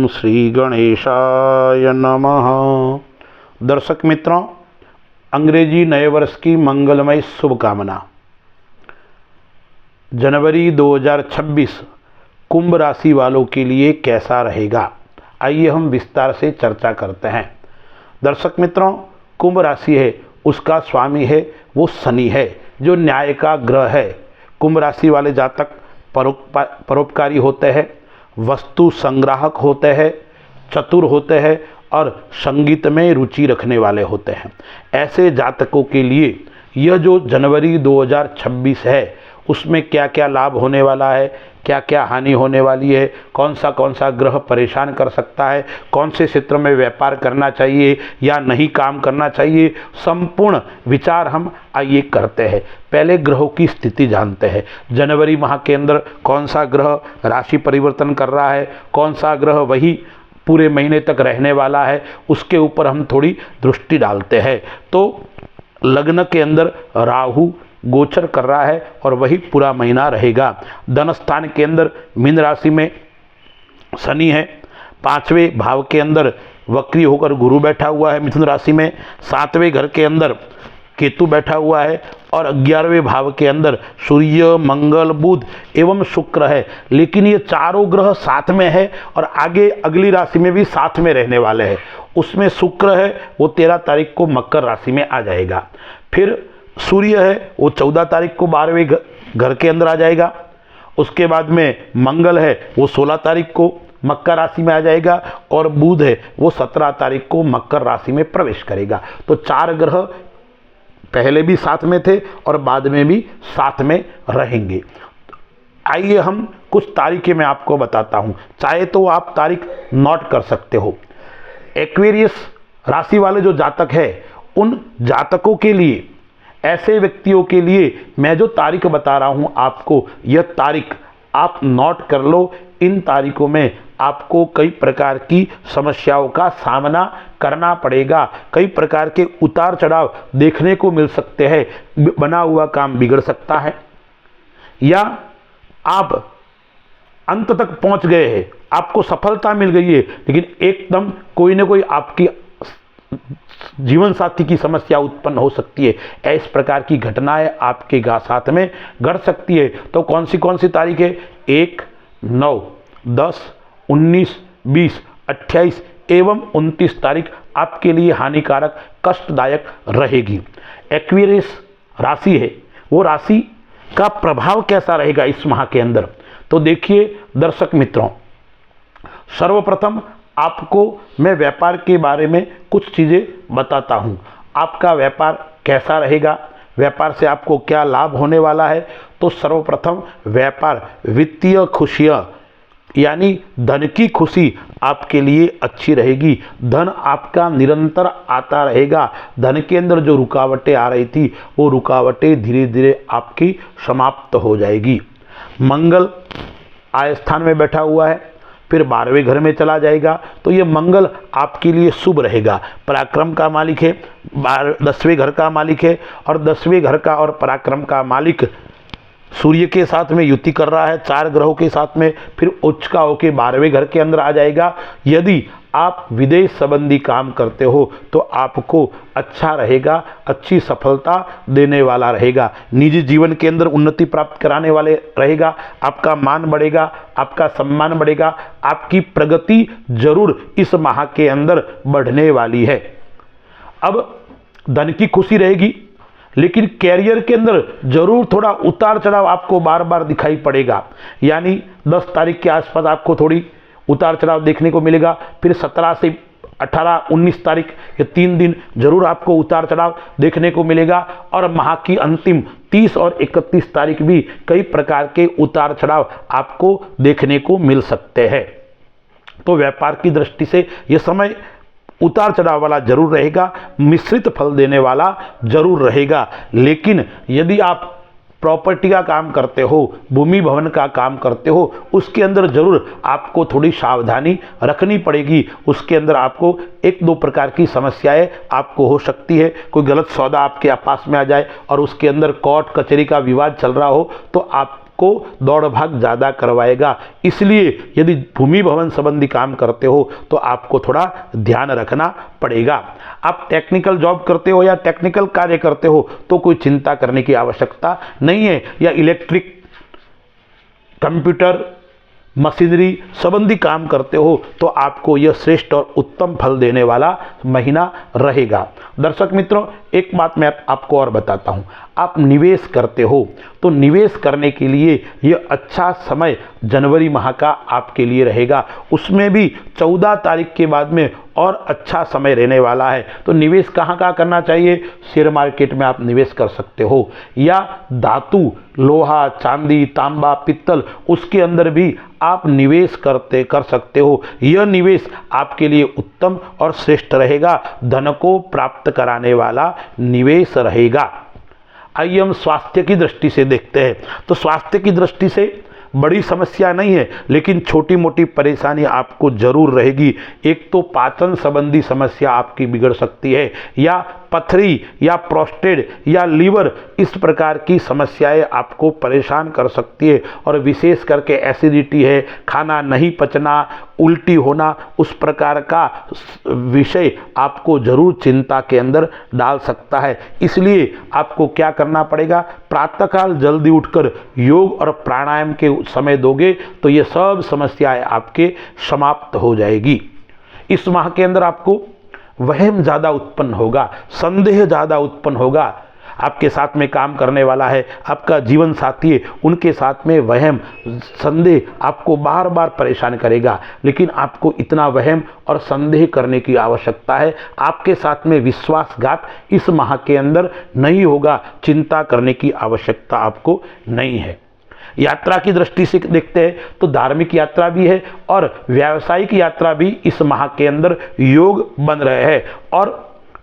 ओम श्री गणेशाय नमः। दर्शक मित्रों, अंग्रेजी नए वर्ष की मंगलमय शुभकामना। जनवरी 2026 कुंभ राशि वालों के लिए कैसा रहेगा, आइए हम विस्तार से चर्चा करते हैं। दर्शक मित्रों, कुंभ राशि है, उसका स्वामी है वो शनि है, जो न्याय का ग्रह है। कुंभ राशि वाले जातक परोपकारी होते हैं, वस्तु संग्राहक होते हैं, चतुर होते हैं और संगीत में रुचि रखने वाले होते हैं। ऐसे जातकों के लिए यह जो जनवरी 2026 है उसमें क्या क्या लाभ होने वाला है, क्या क्या हानि होने वाली है, कौन सा ग्रह परेशान कर सकता है, कौन से क्षेत्र में व्यापार करना चाहिए या नहीं काम करना चाहिए, संपूर्ण विचार हम आइए करते हैं। पहले ग्रहों की स्थिति जानते हैं। जनवरी माह के अंदर कौन सा ग्रह राशि परिवर्तन कर रहा है, कौन सा ग्रह वही पूरे महीने तक रहने वाला है, उसके ऊपर हम थोड़ी दृष्टि डालते हैं। तो लग्न के अंदर राहु गोचर कर रहा है और वही पूरा महीना रहेगा। धन स्थान के अंदर मीन राशि में शनि है, 5वें भाव के अंदर वक्री होकर गुरु बैठा हुआ है मिथुन राशि में, 7वें घर के अंदर केतु बैठा हुआ है और 11वें भाव के अंदर सूर्य, मंगल, बुध एवं शुक्र है। लेकिन ये चारों ग्रह साथ में है और आगे अगली राशि में भी साथ में रहने वाले हैं। उसमें शुक्र है वो 13 तारीख को मकर राशि में आ जाएगा। फिर सूर्य है वो 14 तारीख को 12वें घर के अंदर आ जाएगा। उसके बाद में मंगल है वो 16 तारीख को मकर राशि में आ जाएगा और बुध है वो 17 तारीख को मकर राशि में प्रवेश करेगा। तो 4 ग्रह पहले भी साथ में थे और बाद में भी साथ में रहेंगे। आइए हम कुछ तारीखें मैं आपको बताता हूं, चाहे तो आप तारीख नोट कर सकते हो। एक्वेरियस राशि वाले जो जातक है उन जातकों के लिए, ऐसे व्यक्तियों के लिए मैं जो तारीख बता रहा हूं आपको, यह तारीख आप नोट कर लो। इन तारीखों में आपको कई प्रकार की समस्याओं का सामना करना पड़ेगा, कई प्रकार के उतार चढ़ाव देखने को मिल सकते हैं। बना हुआ काम बिगड़ सकता है या आप अंत तक पहुंच गए हैं, आपको सफलता मिल गई है, लेकिन एकदम कोई ना कोई आपकी जीवन साथी की समस्या उत्पन्न हो सकती है। इस प्रकार की घटनाएं आपके साथ में घट सकती है। तो कौन सी तारीख है? 1, 9, 10, 19, 20, 28 एवं 29 तारीख आपके लिए हानिकारक, कष्टदायक रहेगी। एक्वेरियस राशि है, वो राशि का प्रभाव कैसा रहेगा इस माह के अंदर? तो देखिए दर्शक मित्रों, सर्वप्रथम आपको मैं व्यापार के बारे में कुछ चीज़ें बताता हूं। आपका व्यापार कैसा रहेगा, व्यापार से आपको क्या लाभ होने वाला है? तो सर्वप्रथम व्यापार, वित्तीय खुशियां यानी धन की खुशी आपके लिए अच्छी रहेगी। धन आपका निरंतर आता रहेगा। धन के अंदर जो रुकावटें आ रही थी वो रुकावटें धीरे धीरे आपकी समाप्त हो जाएगी। मंगल आय स्थान में बैठा हुआ है, फिर 12वें घर में चला जाएगा, तो ये मंगल आपके लिए शुभ रहेगा। पराक्रम का मालिक है, 10वें घर का मालिक है और 10वें घर का और पराक्रम का मालिक सूर्य के साथ में युति कर रहा है, 4 ग्रहों के साथ में। फिर उच्च का होकर 12वें घर के अंदर आ जाएगा। यदि आप विदेश संबंधी काम करते हो तो आपको अच्छा रहेगा, अच्छी सफलता देने वाला रहेगा। निजी जीवन के अंदर उन्नति प्राप्त कराने वाले रहेगा। आपका मान बढ़ेगा, आपका सम्मान बढ़ेगा, आपकी प्रगति जरूर इस माह के अंदर बढ़ने वाली है। अब धन की खुशी रहेगी, लेकिन कैरियर के अंदर जरूर थोड़ा उतार चढ़ाव आपको बार बार दिखाई पड़ेगा। यानी 10 तारीख के आसपास आपको थोड़ी उतार चढ़ाव देखने को मिलेगा। फिर 17 से 18, 19 तारीख ये 3 दिन जरूर आपको उतार चढ़ाव देखने को मिलेगा। और माह की अंतिम 30 और 31 तारीख भी कई प्रकार के उतार चढ़ाव आपको देखने को मिल सकते हैं। तो व्यापार की दृष्टि से यह समय उतार चढ़ाव वाला जरूर रहेगा, मिश्रित फल देने वाला जरूर रहेगा। लेकिन यदि आप प्रॉपर्टी का काम करते हो, भूमि भवन का काम करते हो, उसके अंदर जरूर आपको थोड़ी सावधानी रखनी पड़ेगी। उसके अंदर आपको 1-2 प्रकार की समस्याएं आपको हो सकती है। कोई गलत सौदा आपके पास में आ जाए और उसके अंदर कोर्ट कचहरी का विवाद चल रहा हो तो आप को दौड़ भाग ज़्यादा करवाएगा। इसलिए यदि भूमि भवन संबंधी काम करते हो तो आपको थोड़ा ध्यान रखना पड़ेगा। आप टेक्निकल जॉब करते हो या टेक्निकल कार्य करते हो तो कोई चिंता करने की आवश्यकता नहीं है, या इलेक्ट्रिक, कंप्यूटर, मशीनरी संबंधी काम करते हो तो आपको यह श्रेष्ठ और उत्तम फल देने वाला महीना रहेगा। दर्शक मित्रों, एक बात मैं आपको और बताता हूं, आप निवेश करते हो तो निवेश करने के लिए यह अच्छा समय जनवरी माह का आपके लिए रहेगा। उसमें भी 14 तारीख के बाद में और अच्छा समय रहने वाला है। तो निवेश कहाँ करना चाहिए? शेयर मार्केट में आप निवेश कर सकते हो, या धातु, लोहा, चांदी, तांबा, पित्तल, उसके अंदर भी आप निवेश कर सकते हो। यह निवेश आपके लिए उत्तम और श्रेष्ठ रहेगा, धन को प्राप्त कराने वाला निवेश रहेगा। आइए हम स्वास्थ्य की दृष्टि से देखते हैं। तो स्वास्थ्य की दृष्टि से बड़ी समस्या नहीं है, लेकिन छोटी मोटी परेशानी आपको जरूर रहेगी। एक तो पाचन संबंधी समस्या आपकी बिगड़ सकती है, या पथरी, या प्रोस्टेट, या लीवर, इस प्रकार की समस्याएं आपको परेशान कर सकती है। और विशेष करके एसिडिटी है, खाना नहीं पचना, उल्टी होना, उस प्रकार का विषय आपको जरूर चिंता के अंदर डाल सकता है। इसलिए आपको क्या करना पड़ेगा? प्रातःकाल जल्दी उठकर योग और प्राणायाम के समय दोगे तो ये सब समस्याएं आपके समाप्त हो जाएगी। इस माह के अंदर आपको वहम ज़्यादा उत्पन्न होगा, संदेह ज़्यादा उत्पन्न होगा। आपके साथ में काम करने वाला है, आपका जीवन साथी है, उनके साथ में वहम, संदेह आपको बार बार परेशान करेगा। लेकिन आपको इतना वहम और संदेह करने की आवश्यकता है, आपके साथ में विश्वासघात इस माह के अंदर नहीं होगा। चिंता करने की आवश्यकता आपको नहीं है। यात्रा की दृष्टि से देखते हैं तो धार्मिक यात्रा भी है और व्यावसायिक यात्रा भी इस माह के अंदर योग बन रहे हैं। और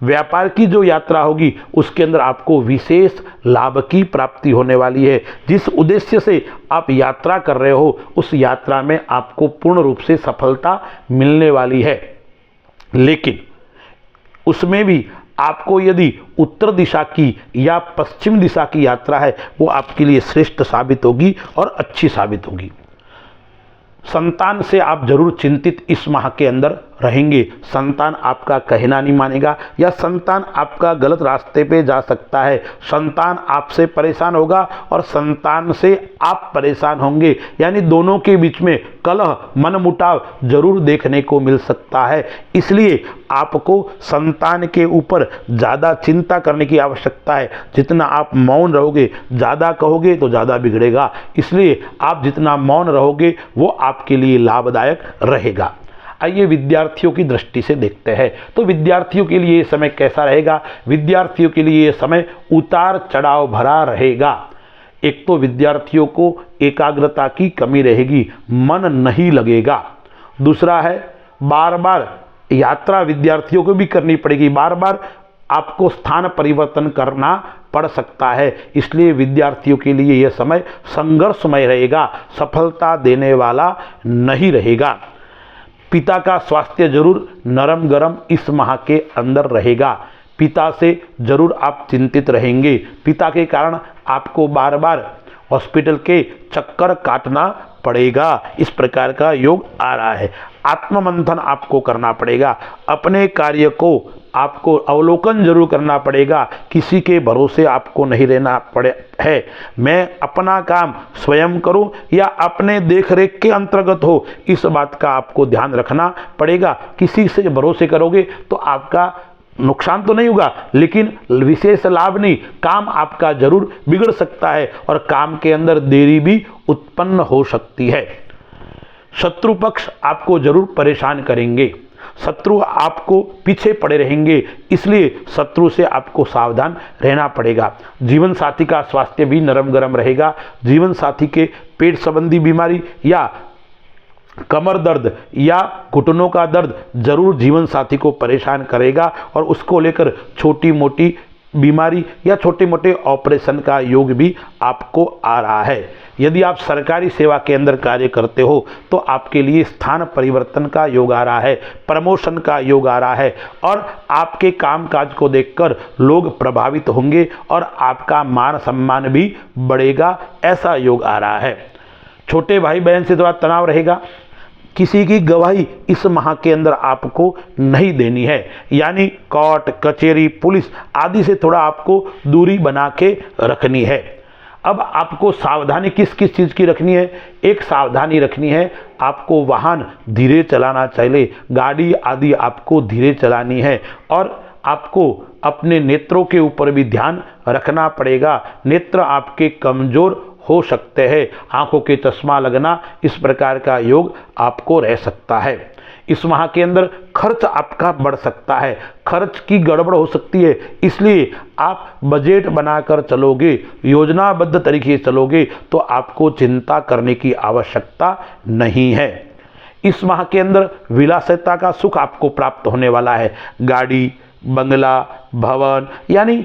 व्यापार की जो यात्रा होगी उसके अंदर आपको विशेष लाभ की प्राप्ति होने वाली है। जिस उद्देश्य से आप यात्रा कर रहे हो उस यात्रा में आपको पूर्ण रूप से सफलता मिलने वाली है। लेकिन उसमें भी आपको यदि उत्तर दिशा की या पश्चिम दिशा की यात्रा है वो आपके लिए श्रेष्ठ साबित होगी और अच्छी साबित होगी। संतान से आप जरूर चिंतित इस माह के अंदर रहेंगे। संतान आपका कहना नहीं मानेगा या संतान आपका गलत रास्ते पे जा सकता है। संतान आपसे परेशान होगा और संतान से आप परेशान होंगे, यानी दोनों के बीच में कलह, मनमुटाव जरूर देखने को मिल सकता है। इसलिए आपको संतान के ऊपर ज़्यादा चिंता करने की आवश्यकता है। जितना आप मौन रहोगे, ज़्यादा कहोगे तो ज़्यादा बिगड़ेगा। इसलिए आप जितना मौन रहोगे वो आपके लिए लाभदायक रहेगा। आइए विद्यार्थियों की दृष्टि से देखते हैं। तो विद्यार्थियों के लिए ये समय कैसा रहेगा? विद्यार्थियों के लिए ये समय उतार चढ़ाव भरा रहेगा। एक तो विद्यार्थियों को एकाग्रता की कमी रहेगी, मन नहीं लगेगा। दूसरा है बार बार यात्रा विद्यार्थियों को भी करनी पड़ेगी, बार बार आपको स्थान परिवर्तन करना पड़ सकता है। इसलिए विद्यार्थियों के लिए यह समय संघर्षमय रहेगा, सफलता देने वाला नहीं रहेगा। पिता का स्वास्थ्य जरूर नरम गरम इस माह के अंदर रहेगा। पिता से जरूर आप चिंतित रहेंगे। पिता के कारण आपको बार बार हॉस्पिटल के चक्कर काटना पड़ेगा। इस प्रकार का योग आ रहा है। आत्ममंथन आपको करना पड़ेगा। अपने कार्य को आपको अवलोकन जरूर करना पड़ेगा। किसी के भरोसे आपको नहीं रहना पड़े है। मैं अपना काम स्वयं करूं या अपने देखरेख के अंतर्गत हो, इस बात का आपको ध्यान रखना पड़ेगा। किसी से भरोसे करोगे तो आपका नुकसान तो नहीं होगा, लेकिन विशेष लाभ नहीं, काम आपका जरूर बिगड़ सकता है और काम के अंदर देरी भी उत्पन्न हो सकती है। शत्रु पक्ष आपको जरूर परेशान करेंगे, शत्रु आपको पीछे पड़े रहेंगे, इसलिए शत्रु से आपको सावधान रहना पड़ेगा। जीवन साथी का स्वास्थ्य भी नरम गरम रहेगा। जीवन साथी के पेट संबंधी बीमारी या कमर दर्द या घुटनों का दर्द जरूर जीवन साथी को परेशान करेगा और उसको लेकर छोटी मोटी बीमारी या छोटे मोटे ऑपरेशन का योग भी आपको आ रहा है। यदि आप सरकारी सेवा के अंदर कार्य करते हो तो आपके लिए स्थान परिवर्तन का योग आ रहा है, प्रमोशन का योग आ रहा है और आपके कामकाज को देखकर लोग प्रभावित होंगे और आपका मान सम्मान भी बढ़ेगा, ऐसा योग आ रहा है। छोटे भाई बहन से थोड़ा तनाव रहेगा। किसी की गवाही इस माह के अंदर आपको नहीं देनी है, यानी कोर्ट कचहरी पुलिस आदि से थोड़ा आपको दूरी बना के रखनी है। अब आपको सावधानी किस किस चीज़ की रखनी है? एक सावधानी रखनी है, आपको वाहन धीरे चलाना चाहिए, गाड़ी आदि आपको धीरे चलानी है और आपको अपने नेत्रों के ऊपर भी ध्यान रखना पड़ेगा। नेत्र आपके कमज़ोर हो सकते हैं, आंखों के चश्मा लगना, इस प्रकार का योग आपको रह सकता है। इस माह के अंदर खर्च आपका बढ़ सकता है, खर्च की गड़बड़ हो सकती है, इसलिए आप बजट बनाकर चलोगे, योजनाबद्ध तरीके से चलोगे तो आपको चिंता करने की आवश्यकता नहीं है। इस माह के अंदर विलासिता का सुख आपको प्राप्त होने वाला है। गाड़ी, बंगला, भवन यानी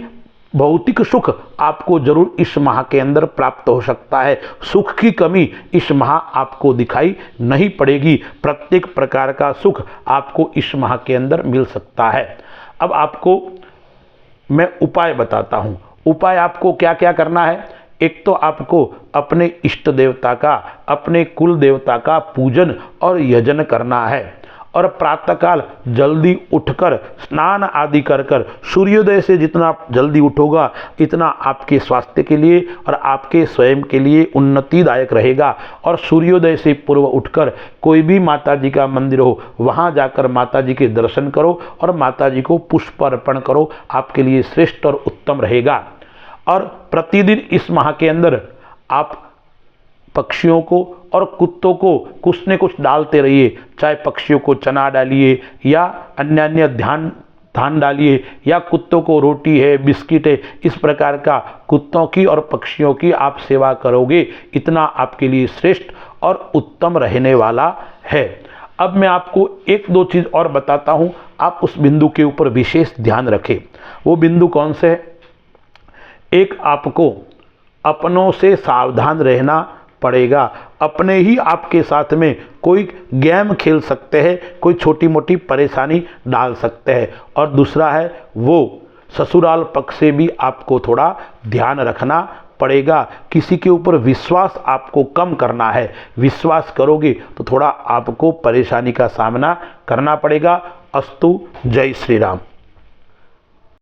भौतिक सुख आपको जरूर इस माह के अंदर प्राप्त हो सकता है। सुख की कमी इस माह आपको दिखाई नहीं पड़ेगी। प्रत्येक प्रकार का सुख आपको इस माह के अंदर मिल सकता है। अब आपको मैं उपाय बताता हूँ। उपाय आपको क्या क्या करना है? एक तो आपको अपने इष्ट देवता का, अपने कुल देवता का पूजन और यजन करना है और प्रातःकाल जल्दी उठकर स्नान आदि कर सूर्योदय से जितना जल्दी उठोगा इतना आपके स्वास्थ्य के लिए और आपके स्वयं के लिए उन्नतिदायक रहेगा। और सूर्योदय से पूर्व उठकर कोई भी माता जी का मंदिर हो वहाँ जाकर माता जी के दर्शन करो और माता जी को पुष्प अर्पण करो, आपके लिए श्रेष्ठ और उत्तम रहेगा। और प्रतिदिन इस माह के अंदर आप पक्षियों को और कुत्तों को कुछ न कुछ डालते रहिए, चाहे पक्षियों को चना डालिए या अन्य धान डालिए या कुत्तों को रोटी है, बिस्किट है, इस प्रकार का कुत्तों की और पक्षियों की आप सेवा करोगे, इतना आपके लिए श्रेष्ठ और उत्तम रहने वाला है। अब मैं आपको एक दो चीज़ और बताता हूँ, आप उस बिंदु के ऊपर विशेष ध्यान रखें। वो बिंदु कौन से है? एक, आपको अपनों से सावधान रहना पड़ेगा। अपने ही आपके साथ में कोई गेम खेल सकते हैं, कोई छोटी मोटी परेशानी डाल सकते हैं। और दूसरा है वो ससुराल पक्ष से भी आपको थोड़ा ध्यान रखना पड़ेगा। किसी के ऊपर विश्वास आपको कम करना है, विश्वास करोगे तो थोड़ा आपको परेशानी का सामना करना पड़ेगा। अस्तु, जय श्री राम।